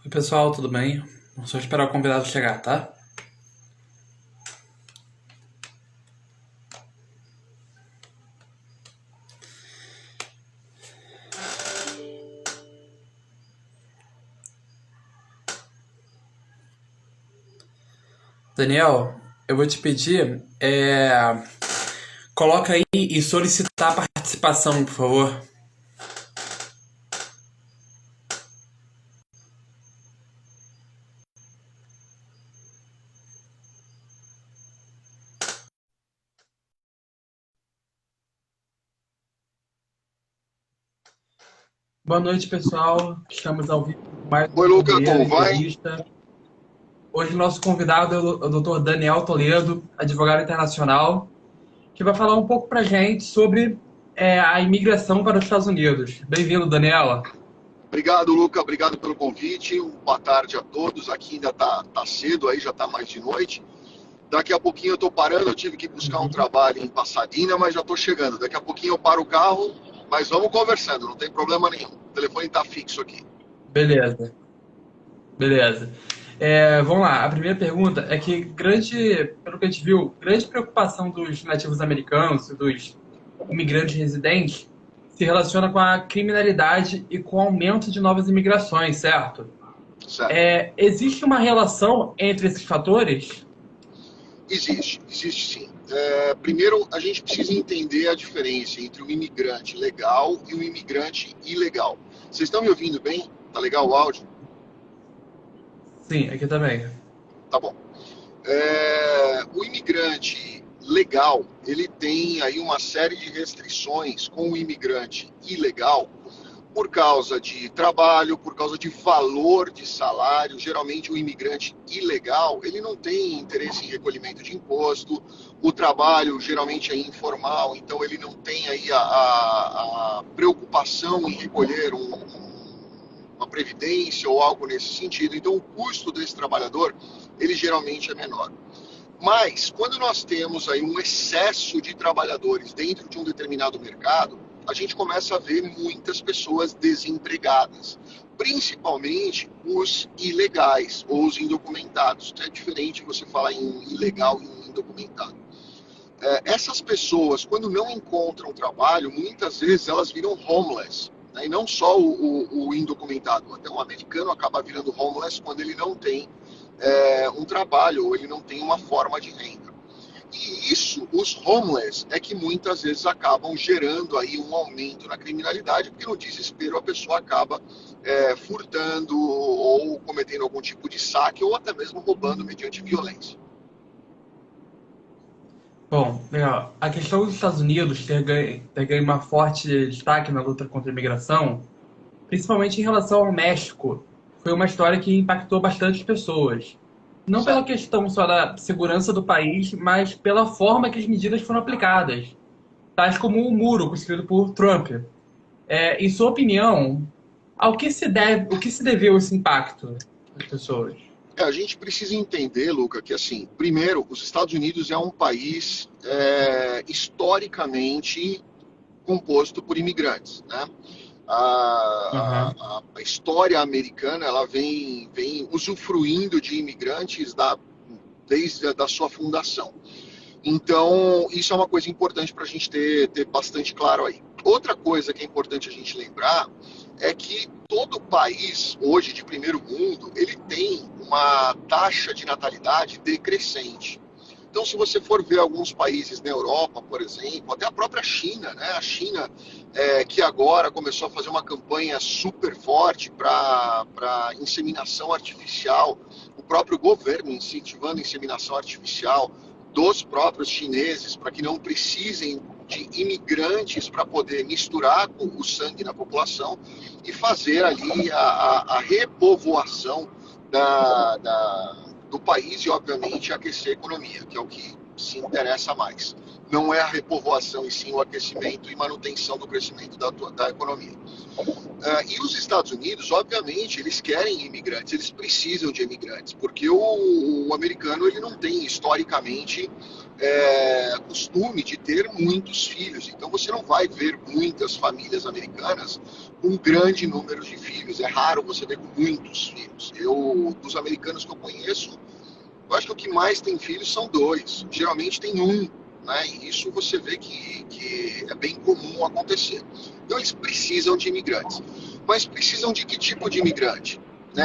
Oi, pessoal, tudo bem? Vamos só esperar o convidado chegar, tá? Daniel, eu vou te pedir, coloca aí e solicitar a participação, por favor. Boa noite, pessoal. Estamos ao vivo com mais Oi, uma Lucas, bobeira, como vai? entrevista. Hoje o nosso convidado é o Dr. Daniel Toledo, advogado internacional, que vai falar um pouco pra gente sobre a imigração para os Estados Unidos. Bem-vindo, Daniela. Obrigado, Lucas, obrigado pelo convite. Boa tarde a todos. Aqui ainda tá cedo, aí já tá mais de noite. Daqui a pouquinho eu tô parando, eu tive que buscar um Uhum. trabalho em Pasadena, mas já tô chegando. Daqui a pouquinho eu paro o carro, mas vamos conversando, não tem problema nenhum. O telefone tá fixo aqui. Beleza, beleza. Vamos lá, a primeira pergunta é que pelo que a gente viu, grande preocupação dos nativos americanos e dos imigrantes residentes se relaciona com a criminalidade e com o aumento de novas imigrações, certo? Certo? Existe uma relação entre esses fatores? Existe sim. Primeiro, a gente precisa entender a diferença entre um imigrante legal e um imigrante ilegal. Vocês estão me ouvindo bem? Tá legal o áudio? Sim, aqui também. Tá bom. O imigrante legal, ele tem aí uma série de restrições com o imigrante ilegal por causa de trabalho, por causa de valor de salário. Geralmente o imigrante ilegal, ele não tem interesse em recolhimento de imposto, o trabalho geralmente é informal, então ele não tem aí a preocupação em recolher uma previdência ou algo nesse sentido. Então o custo desse trabalhador, ele geralmente é menor. Mas, quando nós temos aí um excesso de trabalhadores dentro de um determinado mercado, a gente começa a ver muitas pessoas desempregadas, principalmente os ilegais ou os indocumentados. É diferente você falar em um ilegal e um indocumentado. Essas pessoas, quando não encontram trabalho, muitas vezes elas viram homeless. Né? E não só o indocumentado, até um americano acaba virando homeless quando ele não tem um trabalho ou ele não tem uma forma de renda. E isso, os homeless, é que muitas vezes acabam gerando aí um aumento na criminalidade, porque no desespero a pessoa acaba furtando ou cometendo algum tipo de saque ou até mesmo roubando mediante violência. Bom, legal. A questão dos Estados Unidos ter ganho uma forte destaque na luta contra a imigração, principalmente em relação ao México, foi uma história que impactou bastante pessoas. Não pela Certo? questão só da segurança do país, mas pela forma que as medidas foram aplicadas, tais como o muro construído por Trump. Em sua opinião, o que se deveu esse impacto das pessoas? A gente precisa entender, Luca, que assim, primeiro, os Estados Unidos é um país historicamente composto por imigrantes, né? Aham. A história americana ela vem usufruindo de imigrantes desde a da sua fundação. Então, isso é uma coisa importante para a gente ter bastante claro aí. Outra coisa que é importante a gente lembrar é que todo país, hoje de primeiro mundo, ele tem uma taxa de natalidade decrescente. Então, se você for ver alguns países na Europa, por exemplo, até a própria China, né? A China, que agora começou a fazer uma campanha super forte para inseminação artificial, o próprio governo incentivando a inseminação artificial dos próprios chineses para que não precisem de imigrantes para poder misturar com o sangue na população e fazer ali a repovoação do país e, obviamente, aquecer a economia, que é o que se interessa mais. Não é a repovoação e sim o aquecimento e manutenção do crescimento da economia. E os Estados Unidos, obviamente, eles querem imigrantes, eles precisam de imigrantes, porque o americano ele não tem historicamente costume de ter muitos filhos. Então você não vai ver muitas famílias americanas com um grande número de filhos. É raro você ver com muitos filhos. Dos americanos que eu conheço, eu acho que o que mais tem filhos são dois. Geralmente tem um, né? E isso você vê que é bem comum acontecer. Então eles precisam de imigrantes. Mas precisam de que tipo de imigrante? Né?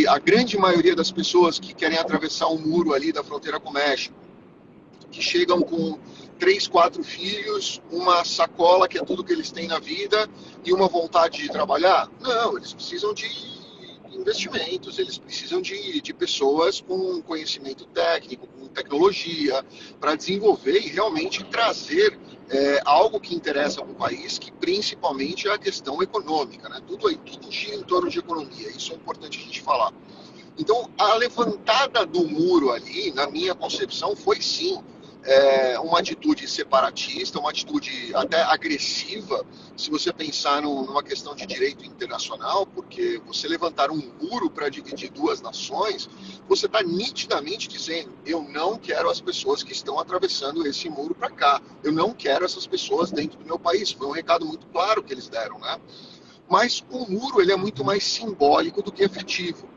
A grande maioria das pessoas que querem atravessar um muro ali da fronteira com o México, que chegam com 3, 4 filhos, uma sacola que é tudo que eles têm na vida e uma vontade de trabalhar? Não, eles precisam de investimentos, eles precisam de pessoas com conhecimento técnico, com tecnologia, para desenvolver e realmente trazer algo que interessa para o país, que principalmente é a questão econômica, né? Tudo gira em torno de economia, isso é importante a gente falar. Então, a levantada do muro ali, na minha concepção, foi sim uma atitude separatista, uma atitude até agressiva, se você pensar numa questão de direito internacional, porque você levantar um muro para dividir duas nações, você está nitidamente dizendo: eu não quero as pessoas que estão atravessando esse muro para cá, eu não quero essas pessoas dentro do meu país. Foi um recado muito claro que eles deram, né? Mas o muro ele é muito mais simbólico do que efetivo,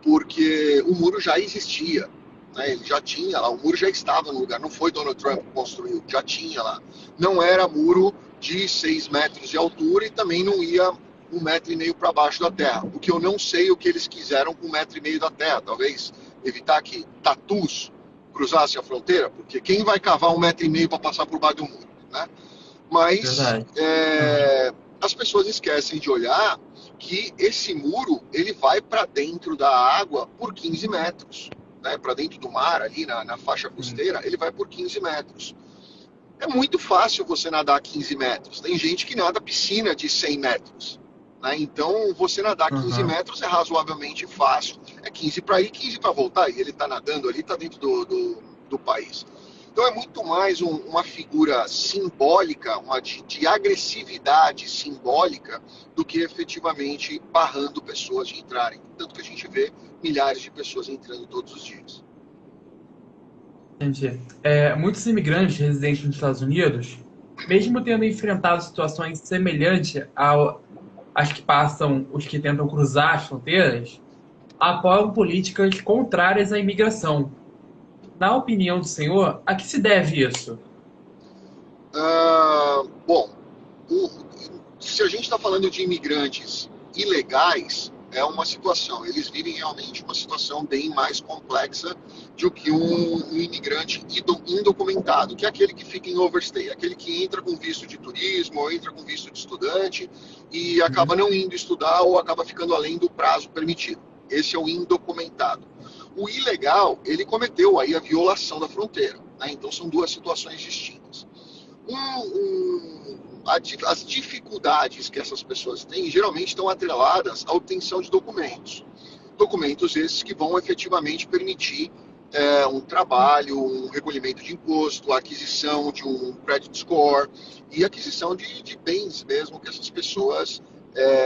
porque o muro já existia, né? Ele já tinha lá, o muro já estava no lugar, não foi Donald Trump que construiu, já tinha lá. Não era muro de 6 metros de altura e também não ia 1,5 metro para baixo da terra. O que eu não sei o que eles quiseram com 1,5 metro da terra, talvez evitar que tatus cruzassem a fronteira, porque quem vai cavar 1,5 metro para passar por baixo do muro, né? Mas Verdade. Uhum. as pessoas esquecem de olhar que esse muro ele vai para dentro da água por 15 metros, né? Para dentro do mar, ali na faixa Sim. costeira, ele vai por 15 metros. É muito fácil você nadar 15 metros. Tem gente que nada piscina de 100 metros. Né? Então, você nadar 15 Uhum. metros é razoavelmente fácil. É 15 para ir, 15 para voltar. E ele está nadando ali, está dentro do país. Então, é muito mais uma figura simbólica, de agressividade simbólica, do que efetivamente barrando pessoas de entrarem. Tanto que a gente vê milhares de pessoas entrando todos os dias. Entendi. Muitos imigrantes residentes nos Estados Unidos, mesmo tendo enfrentado situações semelhantes às que passam os que tentam cruzar as fronteiras, apoiam políticas contrárias à imigração. Na opinião do senhor, a que se deve isso? Bom, o, se a gente está falando de imigrantes ilegais, é uma situação. Eles vivem realmente uma situação bem mais complexa do que um imigrante indocumentado, que é aquele que fica em overstay, aquele que entra com visto de turismo ou entra com visto de estudante e acaba Uhum. não indo estudar ou acaba ficando além do prazo permitido. Esse é o indocumentado. O ilegal, ele cometeu aí a violação da fronteira. Né? Então são duas situações distintas. As dificuldades que essas pessoas têm geralmente estão atreladas à obtenção de documentos. Documentos esses que vão efetivamente permitir um trabalho, um recolhimento de imposto, a aquisição de um credit score e aquisição de bens mesmo que essas pessoas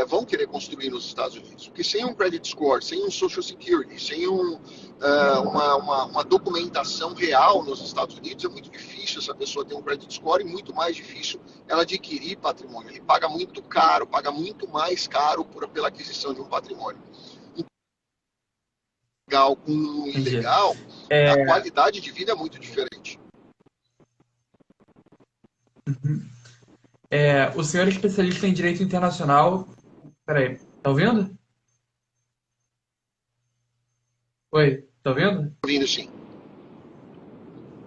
vão querer construir nos Estados Unidos. Porque sem um credit score, sem um social security, sem uma documentação real nos Estados Unidos, é muito difícil essa pessoa ter um credit score e muito mais difícil ela adquirir patrimônio. Ele paga muito caro, paga muito mais caro pela aquisição de um patrimônio. Legal com o Entendi. ilegal, a É, qualidade de vida é muito diferente. o senhor é especialista em direito internacional. Peraí, tá ouvindo? Oi, tá ouvindo? Vindo sim.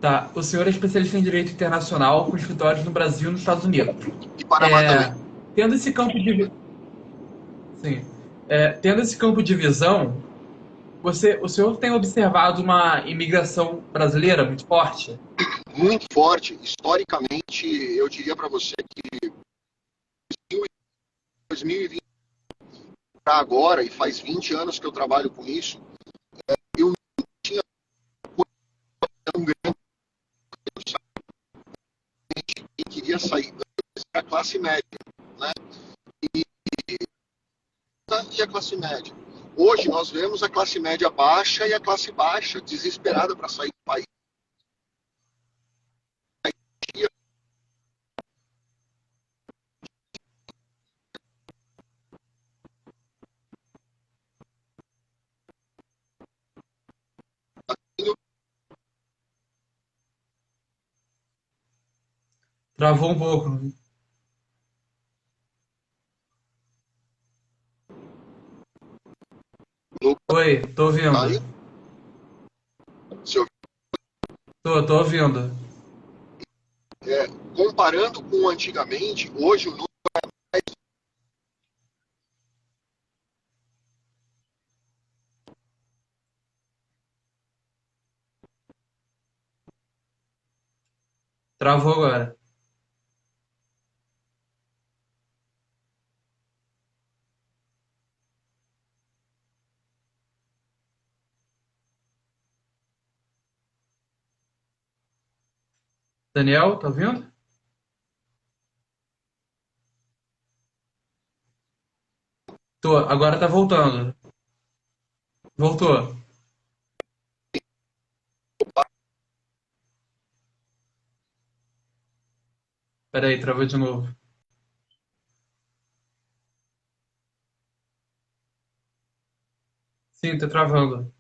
Tá. O senhor é especialista em direito internacional com escritórios no Brasil e nos Estados Unidos. E Panamá também. É, tendo esse campo de, sim, tendo esse campo de visão, o senhor tem observado uma imigração brasileira muito forte? Muito forte. Historicamente, eu diria para você que 2020 para agora, e faz 20 anos que eu trabalho com isso, eu não tinha tão grande quem queria sair da classe média, né? E a classe média. Hoje nós vemos a classe média baixa e a classe baixa desesperada para sair do país. Travou um pouco. Lucas, Oi, tô tá ouvindo. aí? Se eu- Tô ouvindo. é, Comparando com antigamente, hoje o número Travou agora. Daniel, tá ouvindo? Tô, agora tá voltando. Voltou. Peraí, travou de novo. Sim, tá travando.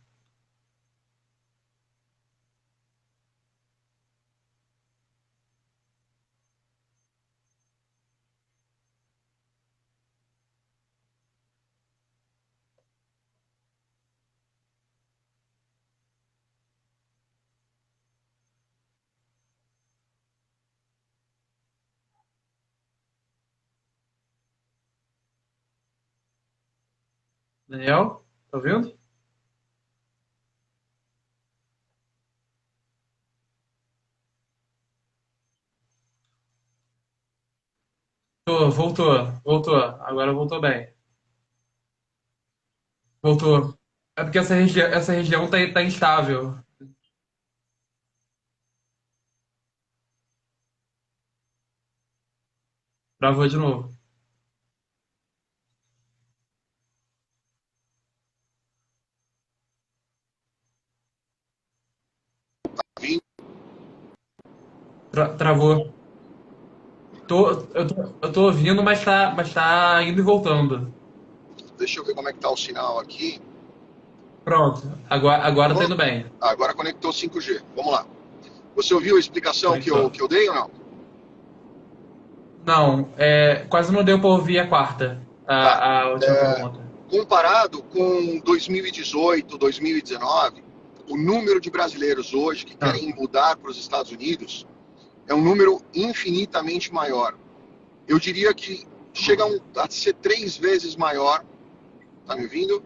Daniel, tá ouvindo? Tô, voltou. Agora voltou bem. Voltou. É porque essa região tá instável. Travou de novo. vem, Travou. Tô, eu tô ouvindo, mas tá indo e voltando. deixa eu ver como é que tá o sinal aqui. Pronto. Agora tá Vamos, indo bem. agora conectou 5G. Vamos lá. Você ouviu a explicação que Conectou. que eu dei ou não? Não, quase não deu pra ouvir a quarta, Tá. a última pergunta. Comparado com 2018, 2019, o número de brasileiros hoje que Ah, querem mudar para os Estados Unidos é um número infinitamente maior. Eu diria que chega a ser 3 vezes maior. Tá me ouvindo?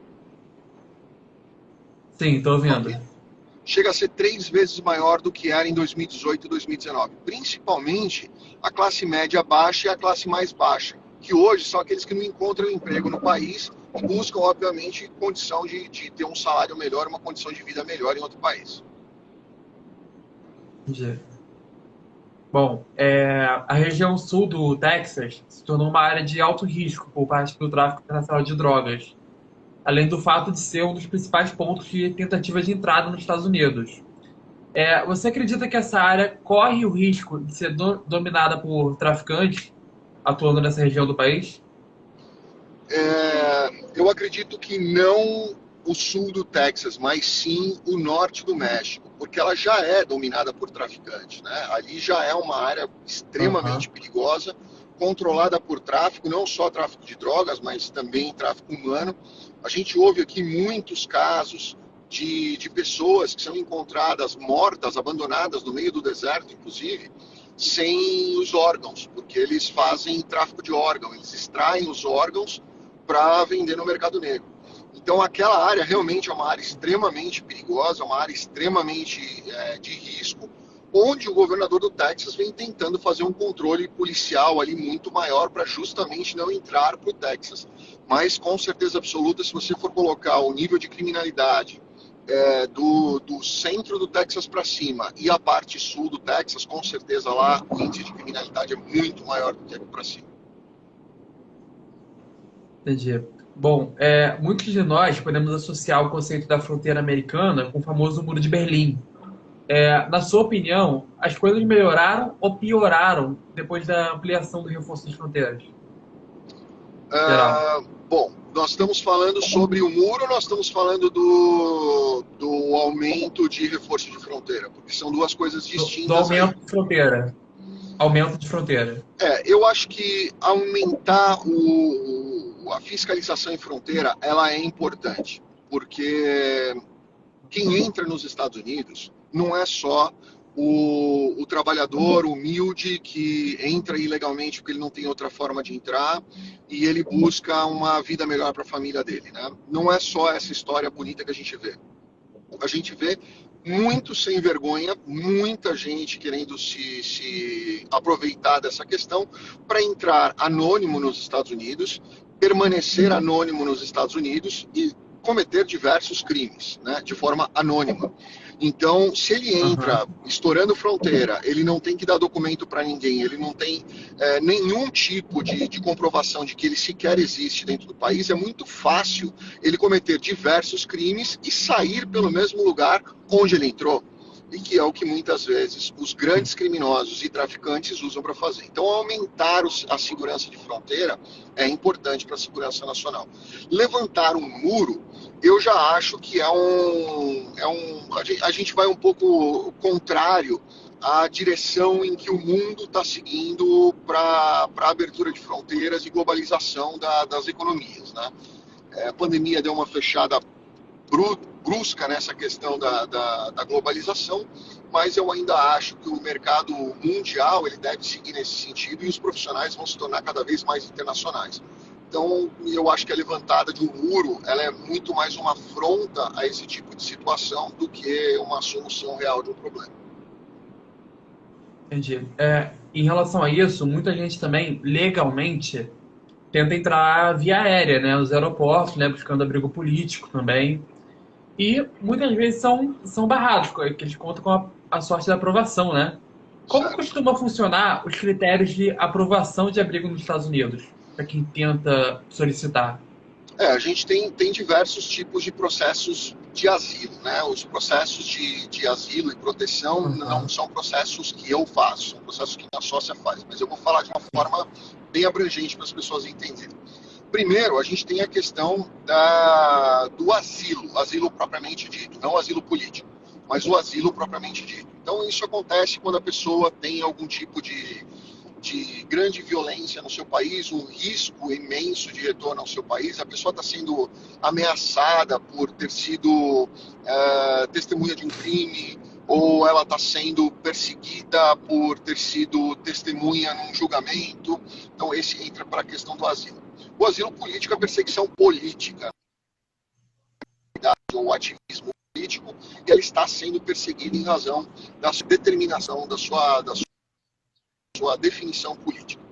sim, tô Tá ouvindo. ouvindo? Chega a ser 3 vezes maior do que era em 2018 e 2019. Principalmente a classe média baixa e a classe mais baixa, que hoje são aqueles que não encontram emprego no país e buscam, obviamente, condição de ter um salário melhor, uma condição de vida melhor em outro país. Entendi. Bom, a região sul do Texas se tornou uma área de alto risco por parte do tráfico internacional de drogas, além do fato de ser um dos principais pontos de tentativa de entrada nos Estados Unidos. Você acredita que essa área corre o risco de ser dominada por traficantes atuando nessa região do país? Eu acredito que não o sul do Texas, mas sim o norte do México, porque ela já é dominada por traficantes, né? Ali já é uma área extremamente Aham. perigosa, controlada por tráfico, não só tráfico de drogas, mas também tráfico humano. A gente ouve aqui muitos casos de pessoas que são encontradas mortas, abandonadas no meio do deserto, inclusive, sem os órgãos, porque eles fazem tráfico de órgãos, eles extraem os órgãos para vender no mercado negro. Então, aquela área realmente é uma área extremamente perigosa, uma área extremamente de risco, onde o governador do Texas vem tentando fazer um controle policial ali muito maior para justamente não entrar para o Texas. Mas, com certeza absoluta, se você for colocar o nível de criminalidade do centro do Texas para cima e a parte sul do Texas, com certeza lá o índice de criminalidade é muito maior do que aqui para cima. Entendi. Bom, muitos de nós podemos associar o conceito da fronteira americana com o famoso Muro de Berlim. Na sua opinião, as coisas melhoraram ou pioraram depois da ampliação do reforço das fronteiras? Geral. Bom, nós estamos falando sobre o muro, nós estamos falando do aumento de reforço de fronteira, porque são duas coisas Do distintas aí. aumento de fronteira. aumento de fronteira? Eu acho que aumentar a fiscalização em fronteira, ela é importante, porque quem entra nos Estados Unidos não é só o trabalhador humilde que entra ilegalmente porque ele não tem outra forma de entrar e ele busca uma vida melhor para a família dele, né? Não é só essa história bonita que a gente vê. A gente vê muito sem vergonha, muita gente querendo se aproveitar dessa questão para entrar anônimo nos Estados Unidos, permanecer anônimo nos Estados Unidos e cometer diversos crimes, né, de forma anônima. Então, se ele entra Aham. estourando fronteira, ele não tem que dar documento para ninguém, ele não tem nenhum tipo de comprovação de que ele sequer existe dentro do país, é muito fácil ele cometer diversos crimes e sair pelo mesmo lugar onde ele entrou. E que é o que muitas vezes os grandes criminosos e traficantes usam para fazer. Então, aumentar a segurança de fronteira é importante para a segurança nacional. Levantar um muro, eu já acho que a gente vai um pouco contrário à direção em que o mundo está seguindo para a abertura de fronteiras e globalização das economias, né? A pandemia deu uma fechada brusca nessa questão da globalização, mas eu ainda acho que o mercado mundial ele deve seguir nesse sentido e os profissionais vão se tornar cada vez mais internacionais. Então, eu acho que a levantada de um muro ela é muito mais uma afronta a esse tipo de situação do que uma solução real de um problema. Entendi. Em relação a isso, muita gente também, legalmente, tenta entrar via aérea, né? Os aeroportos, né? Buscando abrigo político também. E muitas vezes são barrados, que eles contam com a sorte da aprovação, né? Como Certo? costuma funcionar os critérios de aprovação de abrigo nos Estados Unidos, para quem tenta solicitar? A gente tem diversos tipos de processos de asilo, né? Os processos de asilo e proteção não Aham, são processos que eu faço, são processos que minha sócia faz, mas eu vou falar de uma sim. forma bem abrangente para as pessoas entenderem. Primeiro, a gente tem a questão do asilo propriamente dito, não o asilo político, mas o asilo propriamente dito. Então, isso acontece quando a pessoa tem algum tipo de grande violência no seu país, um risco imenso de retorno ao seu país, a pessoa está sendo ameaçada por ter sido testemunha de um crime, ou ela está sendo perseguida por ter sido testemunha num julgamento. Então, esse entra para a questão do asilo. O asilo político é perseguição política, ou ativismo político, e ela está sendo perseguida em razão da sua determinação, da sua definição política.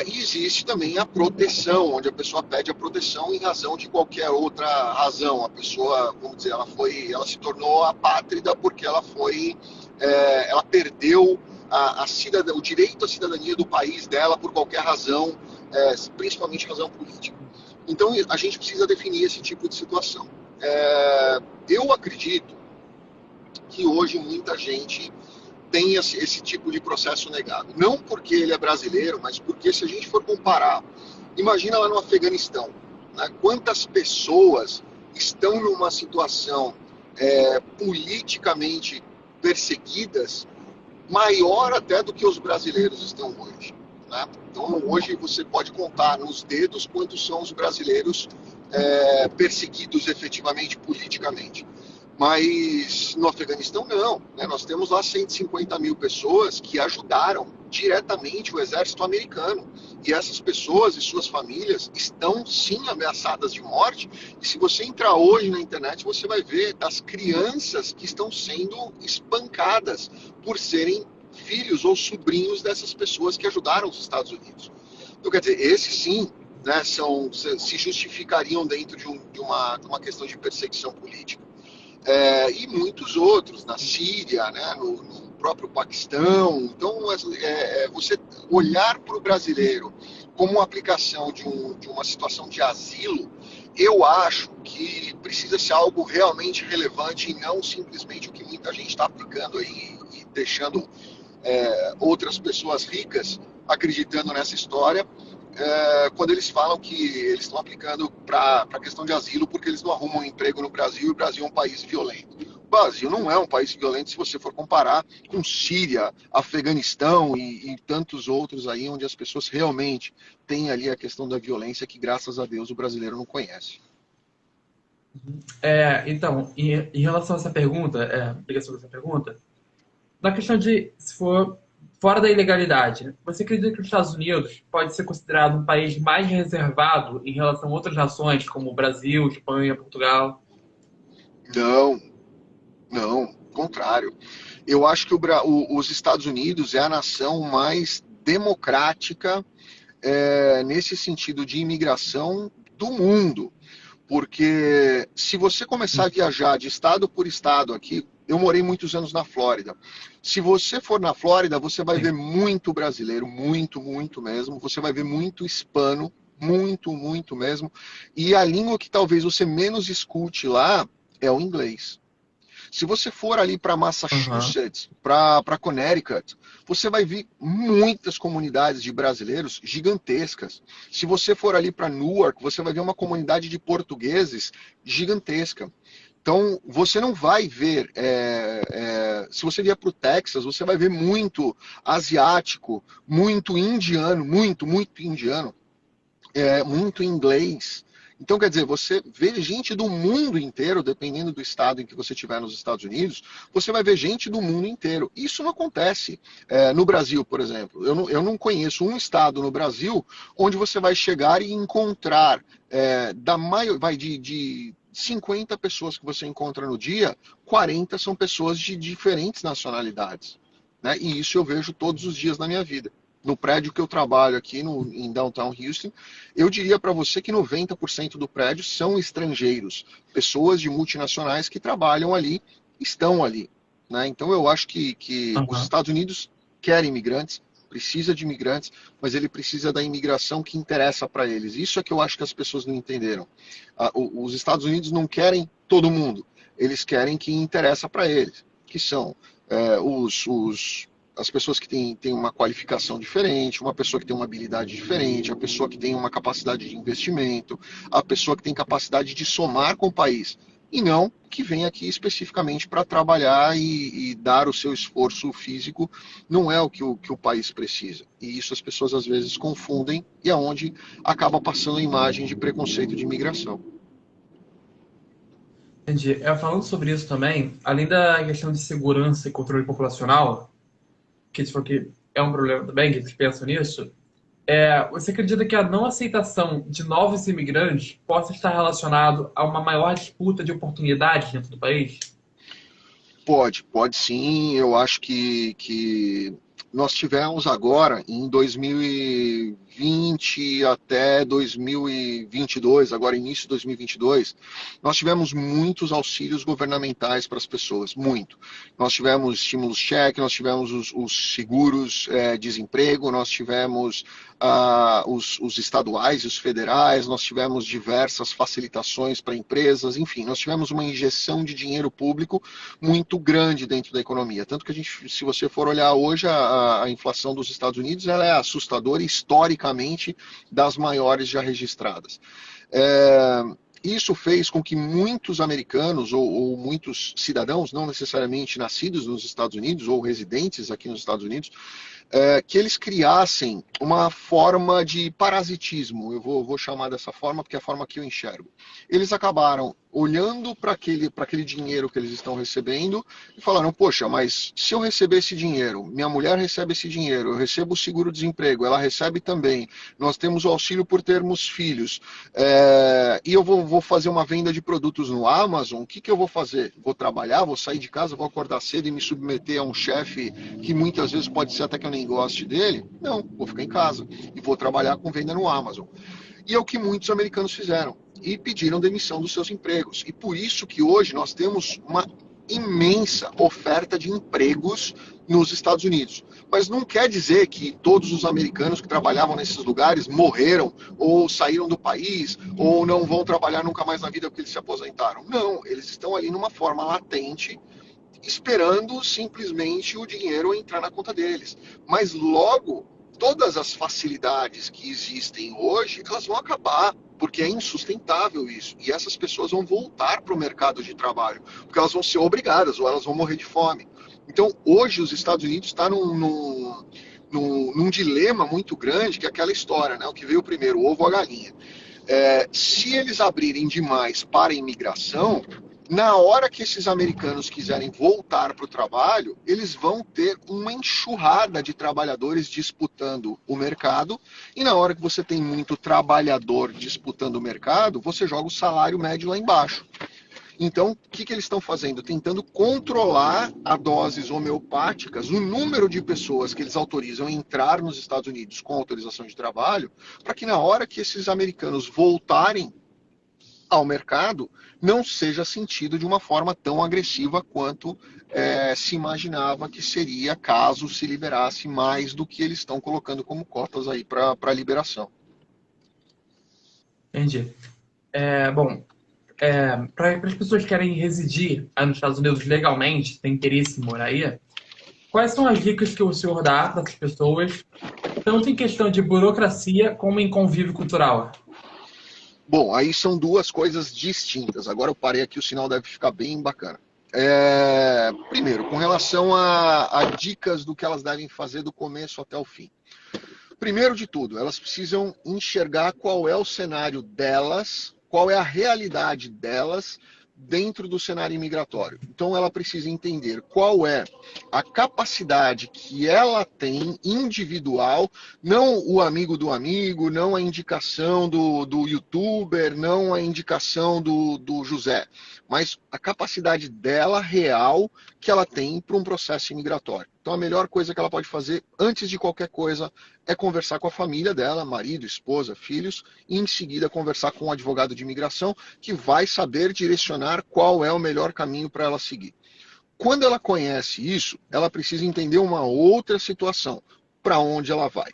E existe também a proteção, onde a pessoa pede a proteção em razão de qualquer outra razão. A pessoa, vamos dizer, ela se tornou apátrida porque ela perdeu o direito à cidadania do país dela por qualquer razão, principalmente razão política. Então a gente precisa definir esse tipo de situação. Eu acredito que hoje muita gente tem esse tipo de processo negado. Não porque ele é brasileiro, mas porque se a gente for comparar, imagina lá no Afeganistão, né, quantas pessoas estão numa situação politicamente perseguidas maior até do que os brasileiros estão hoje. Né? Então hoje você pode contar nos dedos quantos são os brasileiros perseguidos efetivamente politicamente. Mas no Afeganistão, não. Né? Nós temos lá 150 mil pessoas que ajudaram diretamente o exército americano. E essas pessoas e suas famílias estão, sim, ameaçadas de morte. E se você entrar hoje na internet, você vai ver as crianças que estão sendo espancadas por serem filhos ou sobrinhos dessas pessoas que ajudaram os Estados Unidos. Então, quer dizer, esses, sim, né, se justificariam dentro de uma questão de perseguição política. E muitos outros, na Síria, né, no próprio Paquistão. Então, você olhar para o brasileiro como uma aplicação de uma situação de asilo, eu acho que precisa ser algo realmente relevante e não simplesmente o que muita gente está aplicando aí e deixando outras pessoas ricas acreditando nessa história, quando eles falam que eles estão aplicando para a questão de asilo porque eles não arrumam um emprego no Brasil e o Brasil é um país violento. O Brasil não é um país violento se você for comparar com Síria, Afeganistão e tantos outros aí, onde as pessoas realmente têm ali a questão da violência que, graças a Deus, o brasileiro não conhece. Então, em relação a essa pergunta, ligação dessa pergunta, na questão de se for fora da ilegalidade, você acredita que os Estados Unidos pode ser considerado um país mais reservado em relação a outras nações, como o Brasil, Espanha, Portugal? Não, não, contrário. Eu acho que os Estados Unidos é a nação mais democrática nesse sentido de imigração do mundo. Porque se você começar a viajar de estado por estado aqui, eu morei muitos anos na Flórida. Se você for na Flórida, você vai ver Sim. muito brasileiro, muito, muito mesmo. Você vai ver muito hispano, muito, muito mesmo. E a língua que talvez você menos escute lá é o inglês. Se você for ali para Aham. Massachusetts, para Connecticut, você vai ver muitas comunidades de brasileiros gigantescas. Se você for ali para Newark, você vai ver uma comunidade de portugueses gigantesca. Então, você não vai ver. Se você vier para o Texas, você vai ver muito asiático, muito indiano, muito, muito indiano, muito inglês. Então, quer dizer, você vê gente do mundo inteiro, dependendo do estado em que você estiver nos Estados Unidos, você vai ver gente do mundo inteiro. Isso não acontece no Brasil, por exemplo. Eu não conheço um estado no Brasil onde você vai chegar e encontrar, vai de 50 pessoas que você encontra no dia, 40 são pessoas de diferentes nacionalidades. Né? E isso eu vejo todos os dias na minha vida. No prédio que eu trabalho aqui em Downtown Houston, eu diria para você que 90% do prédio são estrangeiros, pessoas de multinacionais que trabalham ali, estão ali. Né? Então eu acho que os Aham. Estados Unidos querem imigrantes, precisa de imigrantes, mas ele precisa da imigração que interessa para eles. Isso é que eu acho que as pessoas não entenderam. Os Estados Unidos não querem todo mundo, eles querem quem interessa para eles, que são as pessoas que têm uma qualificação diferente, uma pessoa que tem uma habilidade diferente, a pessoa que tem uma capacidade de investimento, a pessoa que tem capacidade de somar com o país. E não que vem aqui especificamente para trabalhar e dar o seu esforço físico, não é o que o país precisa. E isso as pessoas às vezes confundem e é onde acaba passando a imagem de preconceito de imigração. Entendi. Falando sobre isso também, além da questão de segurança e controle populacional, que você falou que é um problema também, que eles pensam nisso, você acredita que a não aceitação de novos imigrantes possa estar relacionado a uma maior disputa de oportunidades dentro do país? Pode sim. Eu acho que nós tivemos agora, em 2020 até 2022, agora início de 2022, nós tivemos muitos auxílios governamentais para as pessoas, muito. Nós tivemos estímulos cheque, nós tivemos os seguros desemprego, nós tivemos os estaduais e os federais, nós tivemos diversas facilitações para empresas, enfim, nós tivemos uma injeção de dinheiro público muito grande dentro da economia. Tanto que se você for olhar hoje, a inflação dos Estados Unidos ela é assustadora, historicamente das maiores já registradas. Isso fez com que muitos americanos ou muitos cidadãos, não necessariamente nascidos nos Estados Unidos ou residentes aqui nos Estados Unidos, que eles criassem uma forma de parasitismo, eu vou chamar dessa forma porque é a forma que eu enxergo. Eles acabaram olhando para aquele dinheiro que eles estão recebendo e falaram, poxa, mas se eu receber esse dinheiro, minha mulher recebe esse dinheiro, eu recebo o seguro-desemprego, ela recebe também, nós temos o auxílio por termos filhos, e eu vou fazer uma venda de produtos no Amazon, o que eu vou fazer? Vou trabalhar, vou sair de casa, vou acordar cedo e me submeter a um chefe que muitas vezes pode ser até que eu nem goste dele? Não, vou ficar em casa e vou trabalhar com venda no Amazon. E é o que muitos americanos fizeram e pediram demissão dos seus empregos. E por isso que hoje nós temos uma imensa oferta de empregos nos Estados Unidos. Mas não quer dizer que todos os americanos que trabalhavam nesses lugares morreram ou saíram do país ou não vão trabalhar nunca mais na vida porque eles se aposentaram. Não, eles estão ali numa forma latente, esperando simplesmente o dinheiro entrar na conta deles. Mas logo todas as facilidades que existem hoje, elas vão acabar, porque é insustentável isso. E essas pessoas vão voltar para o mercado de trabalho, porque elas vão ser obrigadas, ou elas vão morrer de fome. Então, hoje, os Estados Unidos estão num dilema muito grande, que é aquela história, né? O que veio primeiro, o ovo ou a galinha. Se eles abrirem demais para a imigração, na hora que esses americanos quiserem voltar para o trabalho, eles vão ter uma enxurrada de trabalhadores disputando o mercado, e na hora que você tem muito trabalhador disputando o mercado, você joga o salário médio lá embaixo. Então, o que eles estão fazendo? Tentando controlar a doses homeopáticas, o número de pessoas que eles autorizam entrar nos Estados Unidos com autorização de trabalho, para que na hora que esses americanos voltarem ao mercado, não seja sentido de uma forma tão agressiva quanto se imaginava que seria caso se liberasse mais do que eles estão colocando como cotas aí para liberação. Entendi. Bom, para as pessoas que querem residir aí nos Estados Unidos legalmente, têm interesse em morar aí, quais são as dicas que o senhor dá para essas pessoas, tanto em questão de burocracia como em convívio cultural? Bom, aí são duas coisas distintas. Agora eu parei aqui, o sinal deve ficar bem bacana. Primeiro, com relação a dicas do que elas devem fazer do começo até o fim. Primeiro de tudo, elas precisam enxergar qual é o cenário delas, qual é a realidade delas dentro do cenário imigratório. Então ela precisa entender qual é a capacidade que ela tem individual, não o amigo do amigo, não a indicação do youtuber, não a indicação do José, mas a capacidade dela real que ela tem para um processo imigratório. Então a melhor coisa que ela pode fazer antes de qualquer coisa é conversar com a família dela, marido, esposa, filhos, e em seguida conversar com um advogado de imigração que vai saber direcionar qual é o melhor caminho para ela seguir. Quando ela conhece isso, ela precisa entender uma outra situação, para onde ela vai.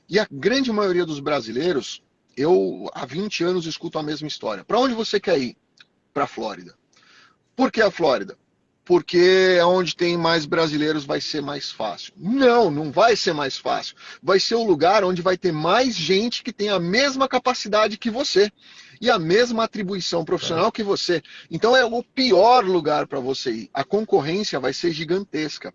E a grande maioria dos brasileiros, eu há 20 anos escuto a mesma história. Para onde você quer ir? Para a Flórida. Por que a Flórida? Porque onde tem mais brasileiros vai ser mais fácil. Não, não vai ser mais fácil. Vai ser o lugar onde vai ter mais gente que tem a mesma capacidade que você e a mesma atribuição profissional que você. Então é o pior lugar para você ir. A concorrência vai ser gigantesca.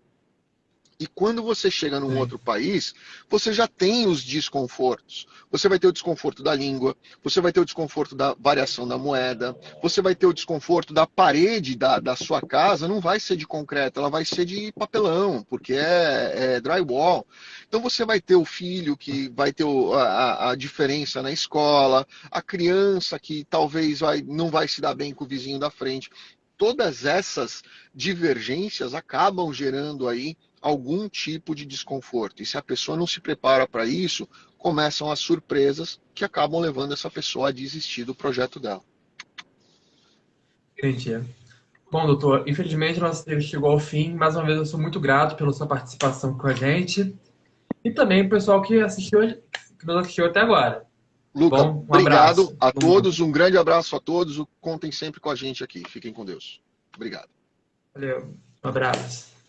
E quando você chega num outro país, você já tem os desconfortos. Você vai ter o desconforto da língua, você vai ter o desconforto da variação da moeda, você vai ter o desconforto da parede da sua casa, não vai ser de concreto, ela vai ser de papelão, porque é drywall. Então você vai ter o filho que vai ter a diferença na escola, a criança que talvez não vai se dar bem com o vizinho da frente. Todas essas divergências acabam gerando aí algum tipo de desconforto. E se a pessoa não se prepara para isso, começam as surpresas que acabam levando essa pessoa a desistir do projeto dela. Entendi. Bom, doutor, infelizmente nosso tempo chegou ao fim. Mais uma vez, eu sou muito grato pela sua participação com a gente. E também o pessoal que nos assistiu até agora. Luca, Bom, um obrigado abraço. a todos, um grande abraço a todos. Contem sempre com a gente aqui. Fiquem com Deus. Obrigado. Valeu. Um abraço.